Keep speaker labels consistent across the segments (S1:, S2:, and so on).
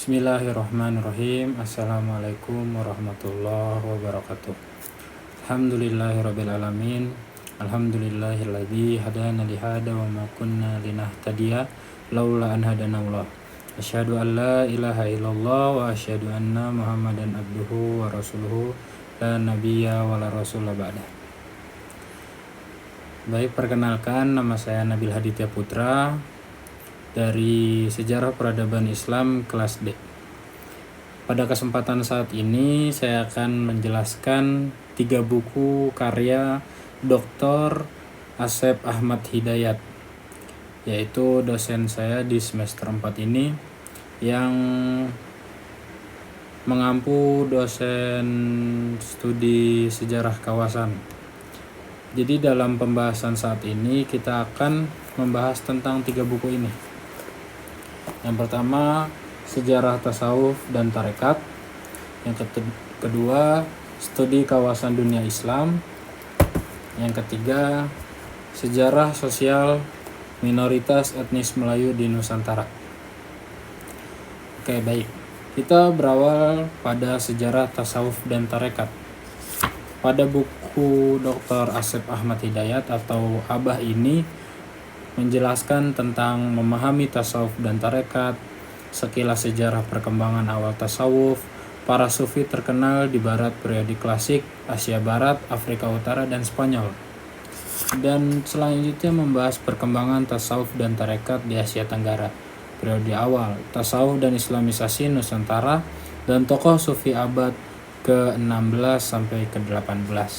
S1: Bismillahirrahmanirrahim. Assalamualaikum warahmatullahi wabarakatuh. Alhamdulillahirabbil alamin. Alhamdulillahilladzi hadana li hada wa ma kunna linahtadiya laula an hadanallah. Asyhadu an la ilaha illallah wa asyhadu anna Muhammadan abduhu wa rasuluhu la nabiyya wa la rasula ba'da. Baik, perkenalkan, nama saya Nabil Haditya Putra dari Sejarah Peradaban Islam kelas D. Pada kesempatan saat ini saya akan menjelaskan 3 buku karya Dr. Asep Ahmad Hidayat, yaitu dosen saya di semester 4 ini yang mengampu dosen studi sejarah kawasan. Jadi dalam pembahasan saat ini kita akan membahas tentang 3 buku ini. Yang pertama, Sejarah Tasawuf dan Tarekat. Yang kedua, Studi Kawasan Dunia Islam. Yang ketiga, Sejarah Sosial Minoritas Etnis Melayu di Nusantara. Oke, baik. Kita berawal pada Sejarah Tasawuf dan Tarekat. Pada buku Dr. Asep Ahmad Hidayat atau Abah ini menjelaskan tentang memahami tasawuf dan tarekat, sekilas sejarah perkembangan awal tasawuf, para sufi terkenal di barat periode klasik, Asia Barat, Afrika Utara, dan Spanyol. Dan selanjutnya membahas perkembangan tasawuf dan tarekat di Asia Tenggara, periode awal, tasawuf dan islamisasi Nusantara, dan tokoh sufi abad ke-16 sampai ke-18.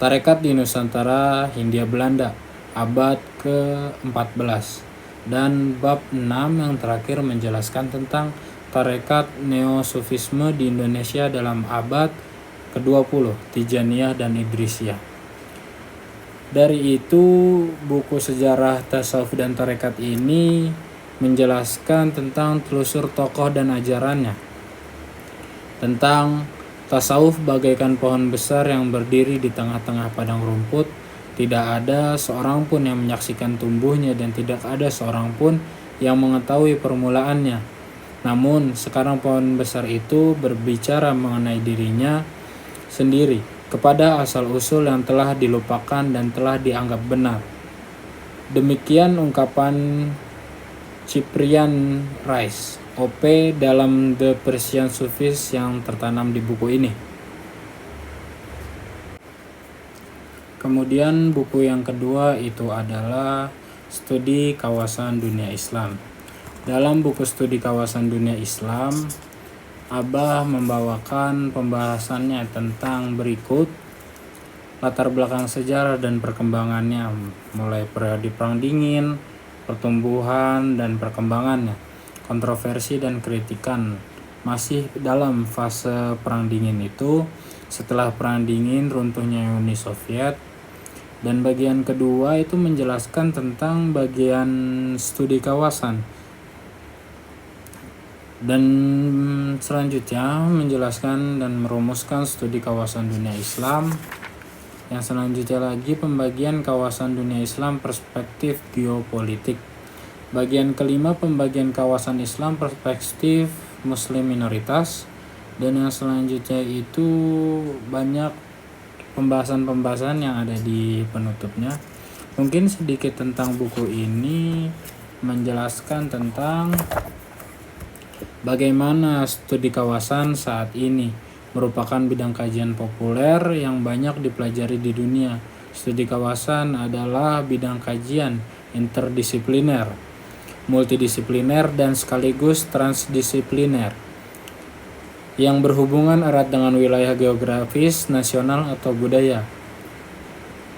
S1: Tarekat di Nusantara Hindia Belanda abad ke-14, dan bab 6 yang terakhir menjelaskan tentang tarekat neo-sufisme di Indonesia dalam abad ke-20, Tijaniyah dan Idrisiyah. Dari itu, buku Sejarah Tasawuf dan Tarekat ini menjelaskan tentang telusur tokoh dan ajarannya, tentang tasawuf bagaikan pohon besar yang berdiri di tengah-tengah padang rumput. Tidak ada seorang pun yang menyaksikan tumbuhnya dan tidak ada seorang pun yang mengetahui permulaannya. Namun sekarang pohon besar itu berbicara mengenai dirinya sendiri kepada asal-usul yang telah dilupakan dan telah dianggap benar. Demikian ungkapan Cyprian Rice, OP, dalam The Persian Sufis yang tertanam di buku ini. Kemudian buku yang kedua itu adalah Studi Kawasan Dunia Islam. Dalam buku Studi Kawasan Dunia Islam, Abah membawakan pembahasannya tentang berikut: latar belakang sejarah dan perkembangannya, mulai periode Perang Dingin, pertumbuhan dan perkembangannya, kontroversi dan kritikan. Masih dalam fase Perang Dingin itu, setelah Perang Dingin runtuhnya Uni Soviet. Dan bagian kedua itu menjelaskan tentang bagian studi kawasan. Dan selanjutnya menjelaskan dan merumuskan studi kawasan dunia Islam. Yang selanjutnya lagi pembagian kawasan dunia Islam perspektif geopolitik. Bagian kelima pembagian kawasan Islam perspektif Muslim minoritas. Dan yang selanjutnya itu banyak pembahasan-pembahasan yang ada di penutupnya. Mungkin sedikit tentang buku ini menjelaskan tentang bagaimana studi kawasan saat ini merupakan bidang kajian populer yang banyak dipelajari di dunia. Studi kawasan adalah bidang kajian interdisipliner, multidisipliner, dan sekaligus transdisipliner yang berhubungan erat dengan wilayah geografis, nasional, atau budaya,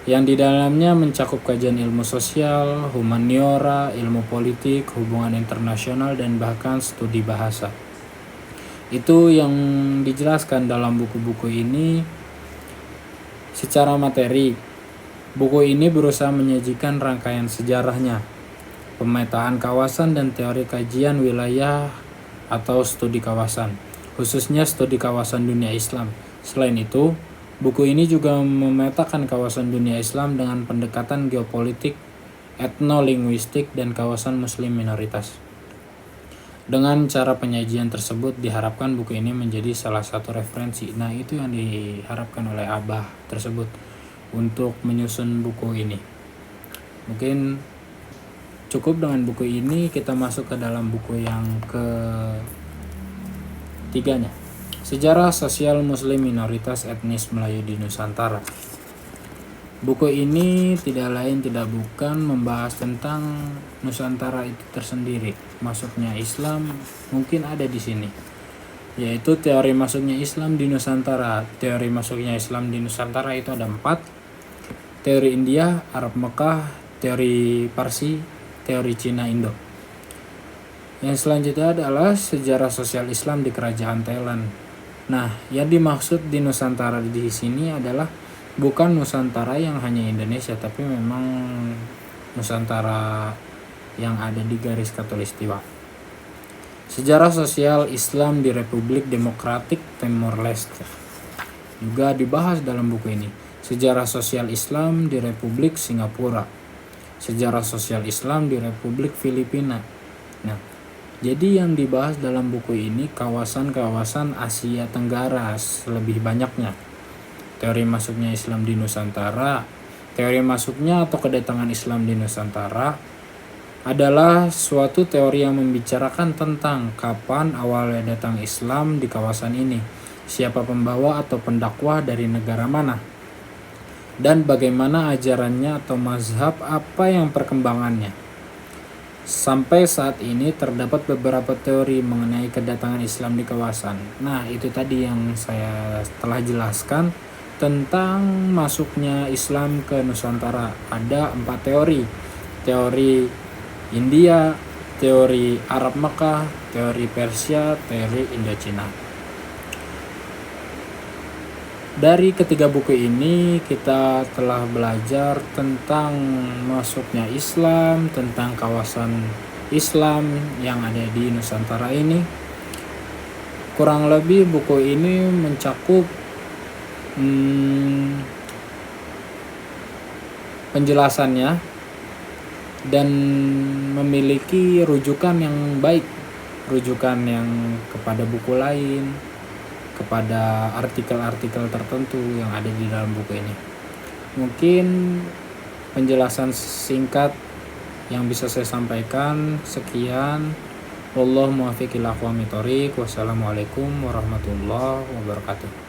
S1: yang di dalamnya mencakup kajian ilmu sosial, humaniora, ilmu politik, hubungan internasional, dan bahkan studi bahasa. Itu yang dijelaskan dalam buku-buku ini secara materi. Buku ini berusaha menyajikan rangkaian sejarahnya, pemetaan kawasan, dan teori kajian wilayah atau studi kawasan, khususnya studi kawasan dunia Islam. Selain itu, buku ini juga memetakan kawasan dunia Islam dengan pendekatan geopolitik, etnolinguistik, dan kawasan muslim minoritas. Dengan cara penyajian tersebut diharapkan buku ini menjadi salah satu referensi. Nah, itu yang diharapkan oleh Abah tersebut untuk menyusun buku ini. Mungkin cukup dengan buku ini, kita masuk ke dalam buku yang ketiganya. Sejarah Sosial Muslim Minoritas Etnis Melayu di Nusantara. Buku ini tidak lain tidak bukan membahas tentang Nusantara itu tersendiri. Masuknya Islam mungkin ada di sini, yaitu teori masuknya Islam di Nusantara. Teori masuknya Islam di Nusantara itu ada 4. Teori India, Arab Mekah, teori Parsi, teori Cina Indo. Yang selanjutnya adalah sejarah sosial Islam di Kerajaan Thailand. Nah, yang dimaksud di Nusantara di sini adalah bukan Nusantara yang hanya Indonesia, tapi memang Nusantara yang ada di garis khatulistiwa. Sejarah sosial Islam di Republik Demokratik Timor Leste juga dibahas dalam buku ini. Sejarah sosial Islam di Republik Singapura. Sejarah sosial Islam di Republik Filipina. Nah, jadi yang dibahas dalam buku ini kawasan-kawasan Asia Tenggara lebih banyaknya. Teori masuknya Islam di Nusantara. Teori masuknya atau kedatangan Islam di Nusantara adalah suatu teori yang membicarakan tentang kapan awalnya datang Islam di kawasan ini, siapa pembawa atau pendakwah dari negara mana, dan bagaimana ajarannya atau mazhab apa yang perkembangannya. Sampai saat ini terdapat beberapa teori mengenai kedatangan Islam di kawasan. Nah, itu tadi yang saya telah jelaskan tentang masuknya Islam ke Nusantara. Ada 4 teori. Teori India, teori Arab Mekah, teori Persia, teori Indochina. Dari ketiga buku ini kita telah belajar tentang masuknya Islam, tentang kawasan Islam yang ada di Nusantara ini. Kurang lebih buku ini mencakup penjelasannya dan memiliki rujukan yang baik, rujukan yang kepada buku lain, kepada artikel-artikel tertentu yang ada di dalam buku ini. Mungkin penjelasan singkat yang bisa saya sampaikan sekian. Wallahu muwaffiq ila aqwamit thoriq. Wassalamualaikum warahmatullahi wabarakatuh.